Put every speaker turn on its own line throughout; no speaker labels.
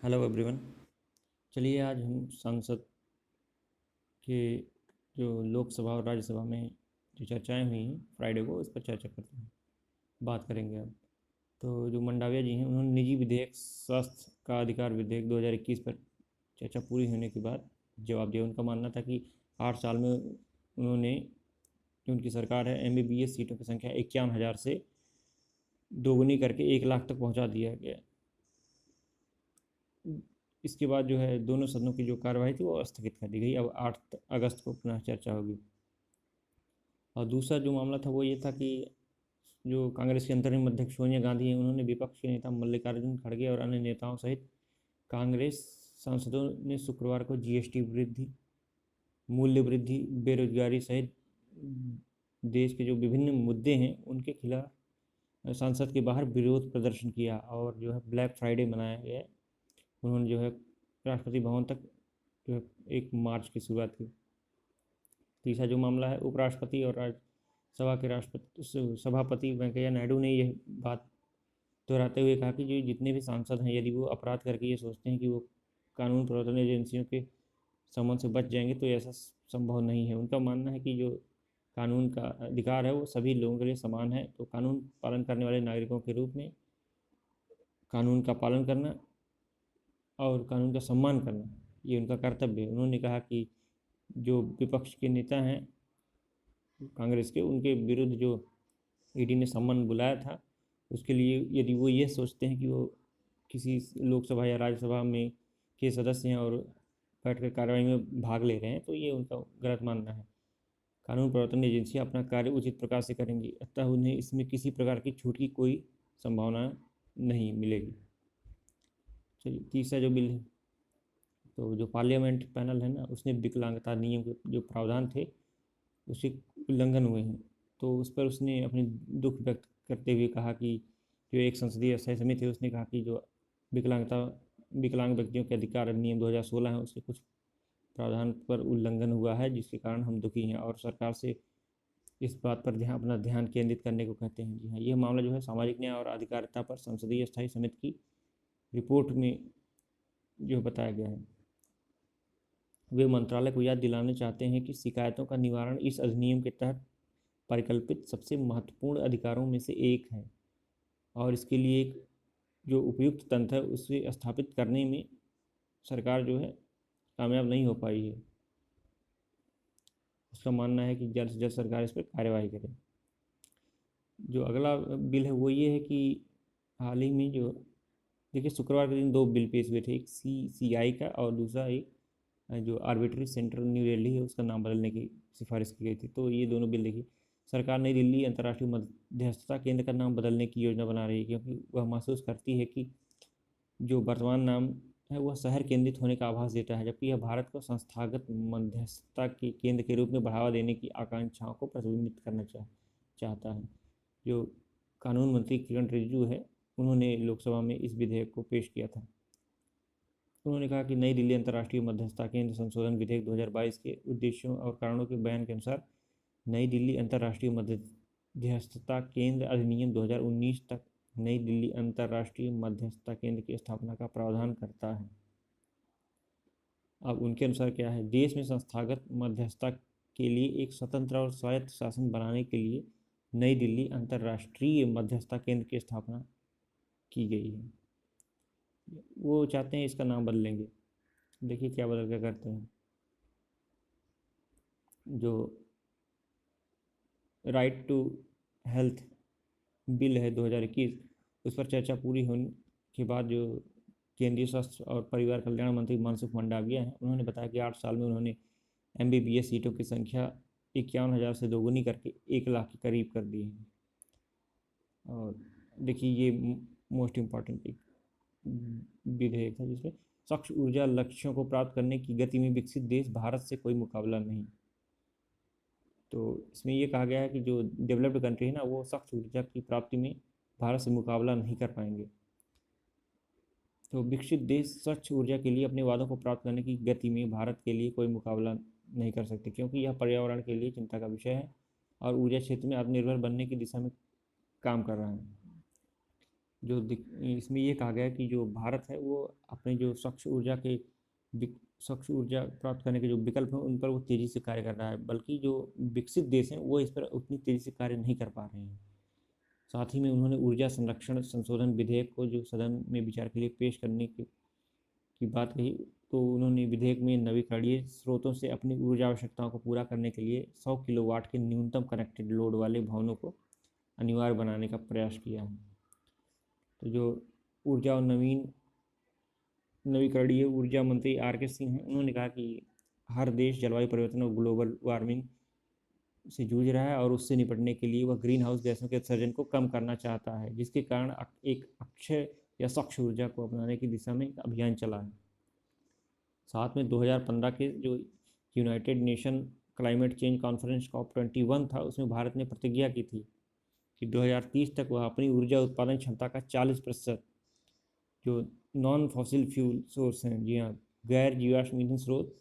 Hello everyone. चलिए आज हम संसद के जो लोकसभा और राज्यसभा में जो चर्चाएं हुई हैं फ्राइडे को, इस पर चर्चा करते हैं, बात करेंगे अब। तो जो मंडाविया जी हैं, उन्होंने निजी विधेयक स्वास्थ्य का अधिकार विधेयक 2021 पर चर्चा पूरी होने के बाद जवाब दिया। उनका मानना था कि 8 साल में उन्होंने, जो उनकी सरकार है, MBBS सीटों की संख्या 51,000 से दोगुनी करके 1 लाख तक पहुंचा दिया गया। इसके बाद जो है दोनों सदनों की जो कार्यवाही थी वो स्थगित कर दी गई। अब 8 अगस्त को पुनः चर्चा होगी। और दूसरा जो मामला था वो ये था कि जो कांग्रेस के अंतरिम अध्यक्ष सोनिया गांधी हैं, उन्होंने विपक्ष के नेता मल्लिकार्जुन खड़गे और अन्य नेताओं सहित कांग्रेस सांसदों ने शुक्रवार को GST वृद्धि, मूल्य वृद्धि, बेरोजगारी सहित देश के जो विभिन्न मुद्दे हैं उनके खिलाफ संसद के बाहर विरोध प्रदर्शन किया और जो है ब्लैक फ्राइडे मनाया गया। उन्होंने जो है राष्ट्रपति भवन तक जो है एक मार्च की शुरुआत की। तीसरा जो मामला है, उपराष्ट्रपति और राज्यसभा के राष्ट्रपति सभापति वेंकैया नायडू ने यह बात दोहराते हुए कहा कि जो जितने भी सांसद हैं, यदि वो अपराध करके ये सोचते हैं कि वो कानून प्रवर्तन एजेंसियों के समन से बच जाएंगे तो ऐसा संभव नहीं है। उनका मानना है कि जो कानून का अधिकार है वो सभी लोगों के लिए समान है, तो कानून पालन करने वाले नागरिकों के रूप में कानून का पालन करना और कानून का सम्मान करना ये उनका कर्तव्य है। उन्होंने कहा कि जो विपक्ष के नेता हैं कांग्रेस के, उनके विरुद्ध जो ED ने सम्मान बुलाया था, उसके लिए यदि वो ये सोचते हैं कि वो किसी लोकसभा या राज्यसभा में के सदस्य हैं और बैठकर कार्रवाई में भाग ले रहे हैं, तो ये उनका गलत मानना है। कानून प्रवर्तन एजेंसियाँ अपना कार्य उचित प्रकार से करेंगी, अतः उन्हें इसमें किसी प्रकार की छूट की कोई संभावना नहीं मिलेगी। चलिए, तीसरा जो बिल है, तो जो पार्लियामेंट पैनल है ना, उसने विकलांगता नियम के जो प्रावधान थे उसके उल्लंघन हुए हैं, तो उस पर उसने अपनी दुख व्यक्त करते हुए कहा कि जो एक संसदीय स्थायी समिति है उसने कहा कि जो विकलांग व्यक्तियों के अधिकार अधिनियम 2016 है उसके कुछ प्रावधान पर उल्लंघन हुआ है, जिसके कारण हम दुखी हैं और सरकार से इस बात पर अपना ध्यान केंद्रित करने को कहते हैं। जी हाँ, यह मामला जो है सामाजिक न्याय और अधिकारिता पर संसदीय स्थायी समिति की रिपोर्ट में जो बताया गया है। वे मंत्रालय को याद दिलाना चाहते हैं कि शिकायतों का निवारण इस अधिनियम के तहत परिकल्पित सबसे महत्वपूर्ण अधिकारों में से एक है और इसके लिए एक जो उपयुक्त तंत्र है उसे स्थापित करने में सरकार जो है कामयाब नहीं हो पाई है। उसका मानना है कि जल्द से जल्द सरकार इस पर कार्यवाही करे। जो अगला बिल है वो ये है कि हाल ही में जो देखिए शुक्रवार के दिन 2 बिल पेश हुए थे, एक CCI का और दूसरा एक जो आर्बिट्री सेंटर न्यू दिल्ली है उसका नाम बदलने की सिफारिश की गई थी। तो ये दोनों बिल देखिए, सरकार नई दिल्ली अंतर्राष्ट्रीय मध्यस्थता केंद्र का नाम बदलने की योजना बना रही है, क्योंकि वह महसूस करती है कि जो वर्तमान नाम है वह शहर केंद्रित होने का आभास देता है, जबकि यह भारत को संस्थागत मध्यस्थता के केंद्र के रूप में बढ़ावा देने की आकांक्षाओं को प्रतिबिंबित करना चाहता है। जो कानून मंत्री किरण रिजिजू है, उन्होंने लोकसभा में इस विधेयक को पेश किया था। उन्होंने कहा कि नई दिल्ली अंतर्राष्ट्रीय मध्यस्थता केंद्र संशोधन विधेयक 2022 के उद्देश्यों और कारणों के बयान के अनुसार नई दिल्ली अंतर्राष्ट्रीय मध्यस्थता केंद्र अधिनियम 2019 तक नई दिल्ली अंतर्राष्ट्रीय मध्यस्थता केंद्र की स्थापना का प्रावधान करता है। अब उनके अनुसार क्या है, देश में संस्थागत मध्यस्थता के लिए एक स्वतंत्र और स्वायत्त शासन बनाने के लिए नई दिल्ली अंतर्राष्ट्रीय मध्यस्थता केंद्र की स्थापना की गई है। वो चाहते हैं इसका नाम बदलेंगे, देखिए क्या बदल के करते हैं। जो राइट टू हेल्थ बिल है 2021, उस पर चर्चा पूरी होने के बाद जो केंद्रीय स्वास्थ्य और परिवार कल्याण मंत्री मनसुख मंडाविया हैं, उन्होंने बताया कि 8 साल में उन्होंने MBBS सीटों की संख्या 51,000 से दोगुनी करके 1 लाख के करीब कर दी है। और देखिए ये मोस्ट इम्पॉर्टेंट एक विधेयक है जिसमें स्वच्छ ऊर्जा लक्ष्यों को प्राप्त करने की गति में विकसित देश भारत से कोई मुकाबला नहीं। तो इसमें ये कहा गया है कि जो डेवलप्ड कंट्री है ना, वो स्वच्छ ऊर्जा की प्राप्ति में भारत से मुकाबला नहीं कर पाएंगे। तो विकसित देश स्वच्छ ऊर्जा के लिए अपने वादों को प्राप्त करने की गति में भारत के लिए कोई मुकाबला नहीं कर सकते, क्योंकि यह पर्यावरण के लिए चिंता का विषय है और ऊर्जा क्षेत्र में आत्मनिर्भर बनने की दिशा में काम कर रहा है। इसमें ये कहा गया है कि जो भारत है वो अपने जो स्वच्छ ऊर्जा प्राप्त करने के जो विकल्प हैं उन पर वो तेज़ी से कार्य कर रहा है, बल्कि जो विकसित देश हैं वो इस पर उतनी तेज़ी से कार्य नहीं कर पा रहे हैं। साथ ही में उन्होंने ऊर्जा संरक्षण संशोधन विधेयक को जो सदन में विचार के लिए पेश करने की बात कही, तो उन्होंने विधेयक में नवीकरणीय स्रोतों से अपनी ऊर्जा आवश्यकताओं को पूरा करने के लिए 100 किलोवाट के न्यूनतम कनेक्टेड लोड वाले भवनों को अनिवार्य बनाने का प्रयास किया है। तो जो ऊर्जा और नवीकरणीय ऊर्जा मंत्री आर.के. सिंह हैं, उन्होंने कहा कि हर देश जलवायु परिवर्तन और ग्लोबल वार्मिंग से जूझ रहा है और उससे निपटने के लिए वह ग्रीन हाउस गैसों के उत्सर्जन को कम करना चाहता है, जिसके कारण एक अक्षय या स्वच्छ ऊर्जा को अपनाने की दिशा में एक अभियान चला है। साथ में 2015 के जो United nation climate change conference COP21 था, उसमें भारत ने प्रतिज्ञा की थी कि 2030 तक वह अपनी ऊर्जा उत्पादन क्षमता का 40% जो नॉन फॉसिल फ्यूल सोर्स हैं, जी हाँ, गैर जीवाश्म ईंधन स्रोत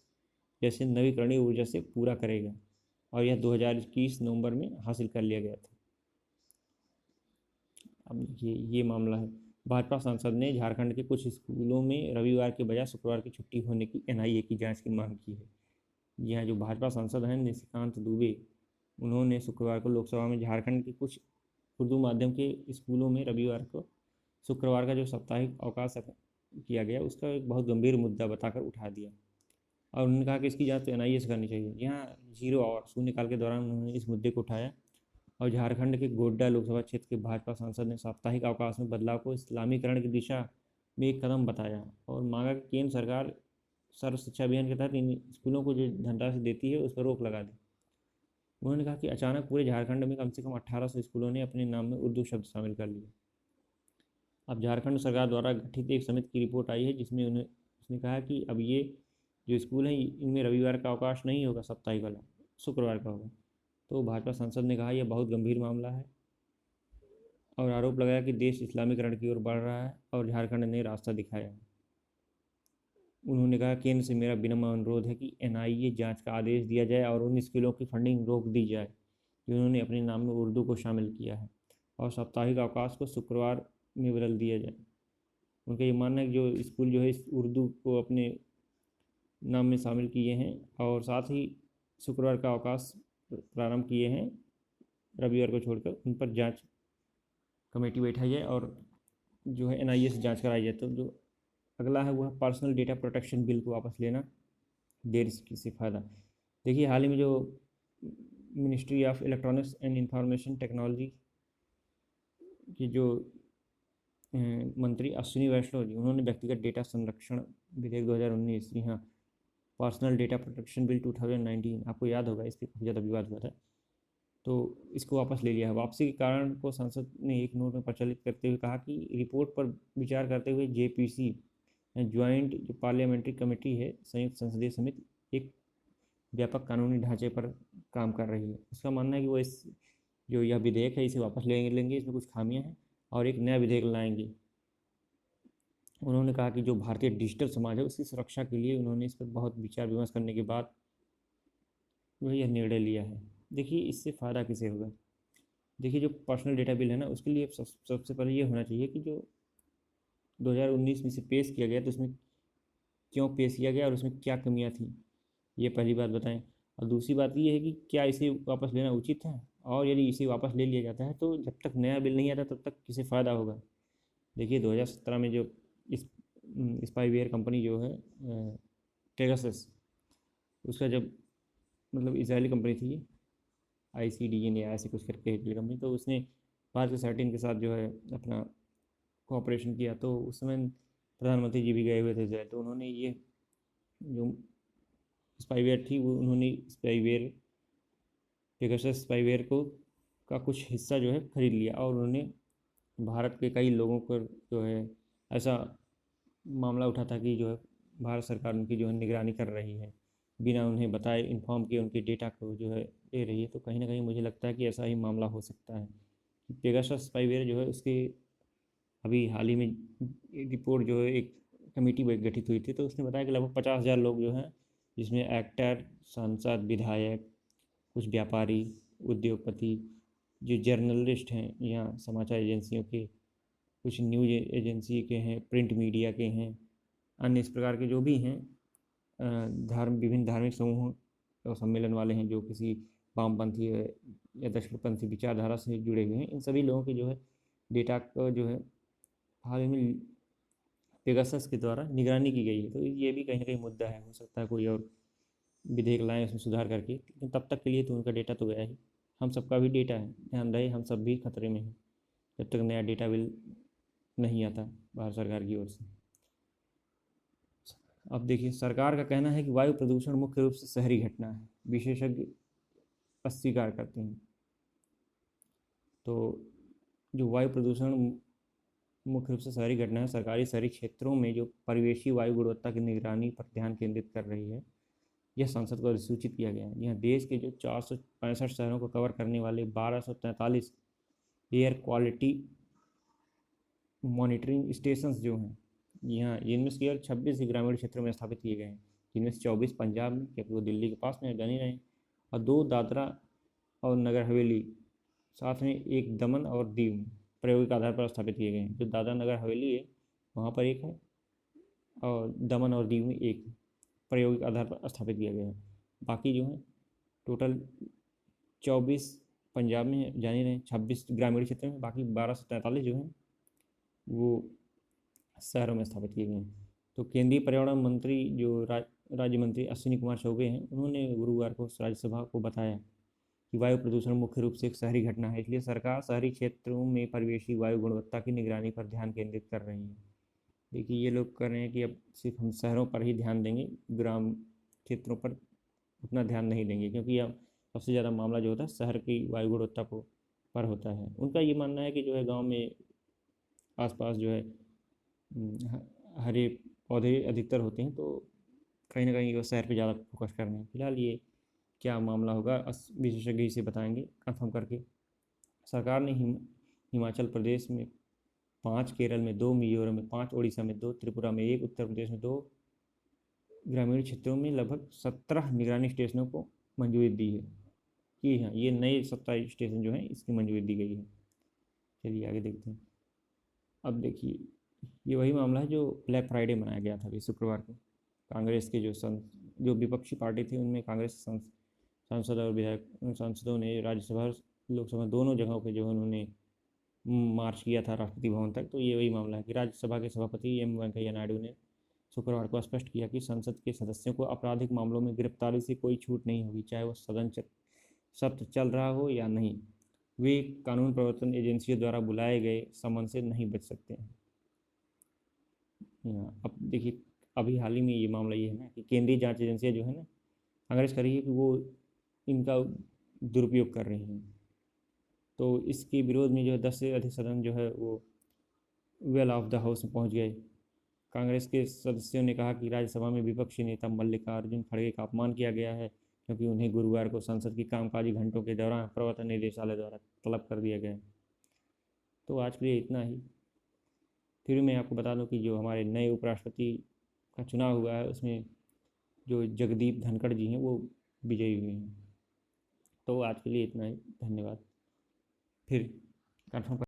जैसे नवीकरणीय ऊर्जा से पूरा करेगा, और यह 2021 नवंबर में हासिल कर लिया गया था। अब ये मामला है। भाजपा सांसद ने झारखंड के कुछ स्कूलों में रविवार के बजाय शुक्रवार की छुट्टी होने की NIA की जांच की मांग की है। यहाँ जो भाजपा सांसद हैं निशिकांत दुबे, उन्होंने शुक्रवार को लोकसभा में झारखंड के कुछ उर्दू माध्यम के स्कूलों में शुक्रवार का जो साप्ताहिक अवकाश किया गया उसका एक बहुत गंभीर मुद्दा बताकर उठा दिया, और उन्होंने कहा कि इसकी जांच तो NIA से करनी चाहिए। यहाँ 0 और शून्यकाल के दौरान उन्होंने इस मुद्दे को उठाया और झारखंड के गोड्डा लोकसभा क्षेत्र के भाजपा सांसद ने साप्ताहिक अवकाश में बदलाव को इस्लामीकरण की दिशा में एक कदम बताया और मांगा कि केंद्र सरकार सर्व शिक्षा अभियान के तहत इन स्कूलों को जो धनराशि देती है उस पर रोक लगा दे। उन्होंने कहा कि अचानक पूरे झारखंड में कम से कम 1800 स्कूलों ने अपने नाम में उर्दू शब्द शामिल कर लिए। अब झारखंड सरकार द्वारा गठित एक समिति की रिपोर्ट आई है जिसमें उसने कहा कि अब ये जो स्कूल हैं इनमें रविवार का अवकाश नहीं होगा, साप्ताहिक वाला शुक्रवार का होगा। तो भाजपा सांसद ने कहा यह बहुत गंभीर मामला है और आरोप लगाया कि देश इस्लामीकरण की ओर बढ़ रहा है और झारखंड ने रास्ता दिखाया है। उन्होंने कहा केंद्र से मेरा विनम्र अनुरोध है कि NIA जांच का आदेश दिया जाए और उन स्कूलों की फंडिंग रोक दी जाए जिन्होंने अपने नाम में उर्दू को शामिल किया है, और साप्ताहिक अवकाश को शुक्रवार में बदल दिया जाए। उनका ये मानना है कि जो स्कूल जो है इस उर्दू को अपने नाम में शामिल किए हैं और साथ ही शुक्रवार का अवकाश प्रारंभ किए हैं रविवार को छोड़कर, उन पर जांच कमेटी बैठाई जाए और जो है NIA से जांच कराई जाए। तो जो अगला है वह पर्सनल डेटा प्रोटेक्शन बिल को वापस लेना, देर से फ़ायदा। देखिए हाल ही में जो ministry of electronics and information technology की जो मंत्री अश्विनी वैष्णव जी, उन्होंने व्यक्तिगत डेटा संरक्षण विधेयक 2019, जी हाँ, पर्सनल डेटा प्रोटेक्शन बिल 2019, आपको याद होगा इस पर काफ़ी ज़्यादा विवाद हुआ था, तो इसको वापस ले लिया है। वापसी के कारण को संसद ने एक नोट में प्रचलित करते हुए कहा कि रिपोर्ट पर विचार करते हुए JPC ज्वाइंट जो पार्लियामेंट्री कमेटी है, संयुक्त संसदीय समिति, एक व्यापक कानूनी ढांचे पर काम कर रही है। उसका मानना है कि वो यह विधेयक है इसे वापस लेंगे, इसमें कुछ खामियां हैं और एक नया विधेयक लाएंगे। उन्होंने कहा कि जो भारतीय डिजिटल समाज है उसकी सुरक्षा के लिए उन्होंने इस पर बहुत विचार विमर्श करने के बाद वह यह निर्णय लिया है। देखिए इससे फ़ायदा किसे होगा। देखिए जो पर्सनल डेटा बिल है ना, उसके लिए सबसे पहले ये होना चाहिए कि जो 2019 में से पेश किया गया तो उसमें क्यों पेश किया गया और उसमें क्या कमियां थी, ये पहली बात बताएं। और दूसरी बात ये है कि क्या इसे वापस लेना उचित है, और यदि इसे वापस ले लिया जाता है तो जब तक नया बिल नहीं आता तब तक किसे फ़ायदा होगा। देखिए 2017 में जो इस स्पाईवेयर कंपनी जो है पेगासस, उसका जब मतलब इजरायली कंपनी थी ICDN या ऐसे कुछ करके कंपनी, तो उसने भारत के सैटिन के साथ जो है अपना कोऑपरेशन किया, तो उस समय प्रधानमंत्री जी भी गए हुए थे इजराइल, तो उन्होंने ये जो स्पाईवेयर थी वो उन्होंने पेगासस स्पाईवेयर को का कुछ हिस्सा जो है खरीद लिया और उन्होंने भारत के कई लोगों पर जो है ऐसा मामला उठा था कि जो है भारत सरकार उनकी जो है निगरानी कर रही है, बिना उन्हें बताए इन्फॉर्म किए उनके डेटा को जो है ले रही है। तो कहीं ना कहीं मुझे लगता है कि ऐसा ही मामला हो सकता है। पेगासस स्पाईवेयर जो है उसके अभी हाल ही में रिपोर्ट जो है एक कमेटी गठित हुई थी, तो उसने बताया कि लगभग 50,000 लोग जो हैं, जिसमें एक्टर, सांसद, विधायक, कुछ व्यापारी, उद्योगपति, जो जर्नलिस्ट हैं या समाचार एजेंसियों के कुछ न्यूज एजेंसी के हैं, प्रिंट मीडिया के हैं, अन्य इस प्रकार के जो भी हैं विभिन्न धार्मिक समूहों और सम्मेलन वाले हैं जो किसी वामपंथी या दक्षिणपंथी विचारधारा से जुड़े हुए हैं, इन सभी लोगों के जो है डेटा का जो है हाल ही में पेगासस के द्वारा निगरानी की गई है। तो ये भी कहीं ना कहीं मुद्दा है, हो सकता है कोई और विधेयक लाएँ उसमें सुधार करके, लेकिन तब तक के लिए तो उनका डेटा तो गया ही। हम सबका भी डेटा है, ध्यान रहे हम सब भी खतरे में हैं जब तक नया डेटा बिल नहीं आता भारत सरकार की ओर से। अब देखिए, सरकार का कहना है कि वायु प्रदूषण मुख्य रूप से शहरी घटना है, विशेषज्ञ अस्वीकार करते हैं। तो जो वायु प्रदूषण मुख्य रूप से शहरी घटना है, सरकारी शहरी क्षेत्रों में जो परिवेशी वायु गुणवत्ता की निगरानी पर ध्यान केंद्रित कर रही है, यह संसद को अधिसूचित किया गया है। यहाँ देश के जो 465 शहरों को कवर करने वाले 1243 एयर क्वालिटी मॉनिटरिंग स्टेशंस जो हैं, यहाँ इनमें से केवल 26 ग्रामीण क्षेत्रों में स्थापित किए गए हैं, जिनमें से 24 पंजाब में, क्योंकि वो दिल्ली के पास में बनी रहे, और 2 दादरा और नगर हवेली, साथ में एक दमन और दीव में प्रायोगिक आधार पर स्थापित किए गए हैं। जो दादरा नगर हवेली है वहाँ पर एक है, और दमन और दीव में एक प्रायोगिक आधार पर स्थापित किया गया है। बाकी जो है टोटल 24 पंजाब में जाने रहे, 26 ग्रामीण क्षेत्र में, बाकी 1243 जो हैं वो शहरों में स्थापित किए गए हैं। तो केंद्रीय पर्यावरण मंत्री जो राज्य मंत्री अश्विनी कुमार चौबे हैं, उन्होंने गुरुवार को राज्यसभा को बताया कि वायु प्रदूषण मुख्य रूप से एक शहरी घटना है, इसलिए सरकार शहरी क्षेत्रों में परिवेशी वायु गुणवत्ता की निगरानी पर ध्यान केंद्रित कर रही है। देखिए, ये लोग कर रहे हैं कि अब सिर्फ हम शहरों पर ही ध्यान देंगे, ग्राम क्षेत्रों पर उतना ध्यान नहीं देंगे, क्योंकि अब सबसे ज़्यादा मामला जो होता है शहर की वायु गुणवत्ता को पर होता है। उनका ये मानना है कि जो है गांव में आसपास जो है हरे पौधे अधिकतर होते हैं, तो कहीं ना कहीं वो शहर पे ज़्यादा फोकस कर रहे हैं। फिलहाल ये क्या मामला होगा विशेषज्ञ इसे बताएंगे कंफर्म करके। सरकार ने हिमाचल प्रदेश में 5, केरल में 2, मिजोरम में 5, उड़ीसा में 2, त्रिपुरा में 1, उत्तर प्रदेश में 2 ग्रामीण क्षेत्रों में लगभग 17 निगरानी स्टेशनों को मंजूरी दी है कि हाँ, ये नए 17 स्टेशन जो हैं इसकी मंजूरी दी गई है। चलिए आगे देखते हैं। अब देखिए, ये वही मामला है जो ब्लैक फ्राइडे मनाया गया था अभी शुक्रवार को। कांग्रेस के जो विपक्षी पार्टी थी, उनमें कांग्रेस सांसद और विधायक सांसदों ने राज्यसभा लोकसभा दोनों जगहों पे जो है उन्होंने मार्च किया था राष्ट्रपति भवन तक। तो ये वही मामला है कि राज्यसभा के सभापति एम वेंकैया नायडू ने शुक्रवार को स्पष्ट किया कि संसद के सदस्यों को आपराधिक मामलों में गिरफ्तारी से कोई छूट नहीं होगी, चाहे वह सदन सत्र चल रहा हो या नहीं। वे कानून प्रवर्तन एजेंसियों द्वारा बुलाए गए समन से नहीं बच सकते हैं। अब देखिए, अभी हाल ही में ये मामला ये है ना कि केंद्रीय जांच एजेंसियाँ जो है ना, कांग्रेस कर रही है कि वो इनका दुरुपयोग कर रही हैं। तो इसके विरोध में जो है 10 से अधिक सदन जो है वो वेल ऑफ द हाउस में पहुँच गए। कांग्रेस के सदस्यों ने कहा कि राज्यसभा में विपक्षी नेता मल्लिकार्जुन खड़गे का अपमान किया गया है, क्योंकि उन्हें गुरुवार को संसद की कामकाजी घंटों के दौरान प्रवर्तन निदेशालय द्वारा तलब कर दिया गया। तो आज के लिए इतना ही। फिर मैं आपको बता दूं कि जो हमारे नए उपराष्ट्रपति का चुनाव हुआ है उसमें जो जगदीप धनखड़ जी हैं वो विजयी हुए हैं। तो आज के लिए इतना ही, धन्यवाद। फिर कन्फर्म